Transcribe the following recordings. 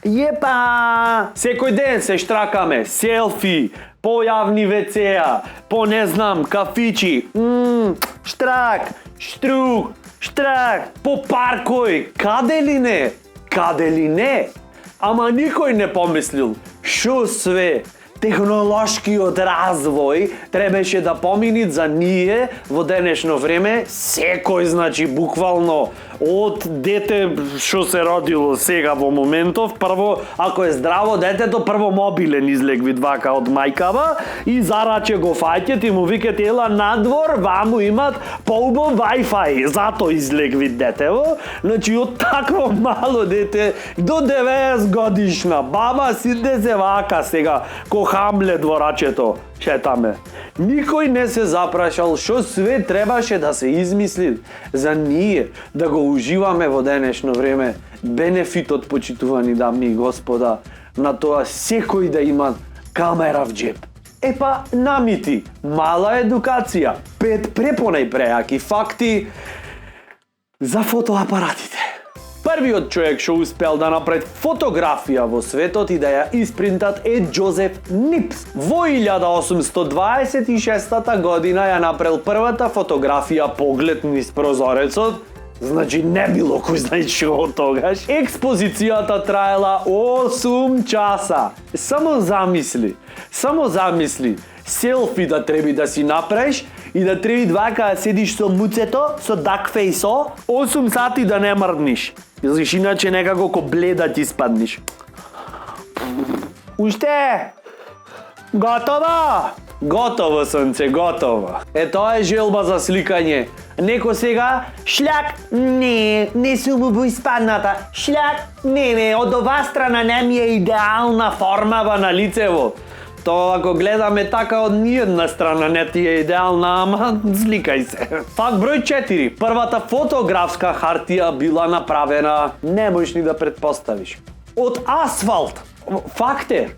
Епа! Секој ден се штракаме, селфи, по јавни WC-а, по не знам, кафичи, штрак, штрук, штрак, по паркој, каде ли не? Каде ли не? Ама никој не помислил, шо све технолошкиот развој требаше да помини за ние во денешно време, секој, значи, буквално од дете што се родило сега во моментов, прво, ако е здраво детето, прво мобилен излегви вака од мајкава и зараче го фаќет и му викат ела надвор, ваму имат поубав Wi-Fi, зато излегви детево. Значи од такво мало дете до 90 годишна баба сиде се вака сега, ко Хамлет во рачето, шетаме. Никој не се запрашал што све требаше да се измисли за ние да го уживаме во денешно време. Бенефитот, почитувани дами и господа, на тоа секој да има камера в джеб. Епа, намити, мала едукација, 5 препонајпреаки факти за фотоапаратите. Првиот човек што успел да направи фотографија во светот и да ја испринтат е Џозеф Нипс. Во 1826 година ја направил првата фотографија поглед низ прозорецот, значи не било кој знае што тогаш. Експозицијата траела 8 часа. Само замисли, селфи да треби да си направиш и да треби вака да седиш со муцето, со дакфейсо, 8 сати да не мрдниш. Знаеш, иначе некако ко бледа ти спадниш. Уште? Готово? Готово, сонце, готово. Тоа е желба за сликање. Неко сега, шляк, не сум убо испадната. Шляк, не, од ова страна не ми е идеална формава на лицево. Тоа ако гледаме така од ниједна страна не ти е идеална, ама сликај се. Факт број 4. Првата фотографска хартија била направена, не можеш ни да претпоставиш, од асфалт. Факт е.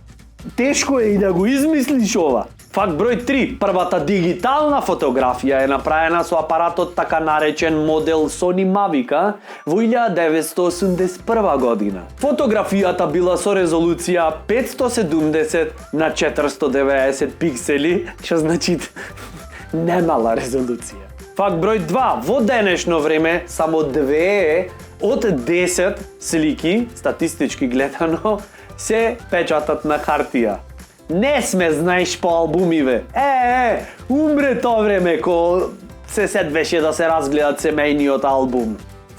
Тешко е и да го измислиш ова. Факт број 3. Првата дигитална фотографија е направена со апаратот така наречен модел Sony Mavic во 1981 година. Фотографијата била со резолуција 570 на 490 пиксели, што значи немала резолуција. Факт број 2. Во денешно време само 2 од 10 слики, статистички гледано, се печатат на хартија. Не сме, знаеш, по албумиве. Умре тоа време ко се седвеше да се разгледат семејниот албум.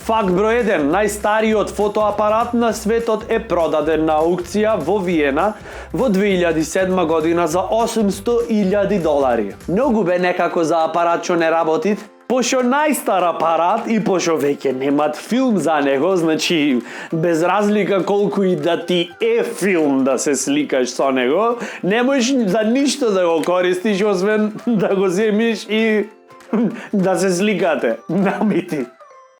Факт број 1. Најстариот фотоапарат на светот е продаден на аукција во Виена во 2007 година за $800,000. Многу бе некако за апарат што не работи. Пошо најстар апарат и пошо веќе немат филм за него, значи без разлика колку и да ти е филм да се сликаш со него, не можеш за ништо да го користиш освен да го земиш и да се сликате. Намити.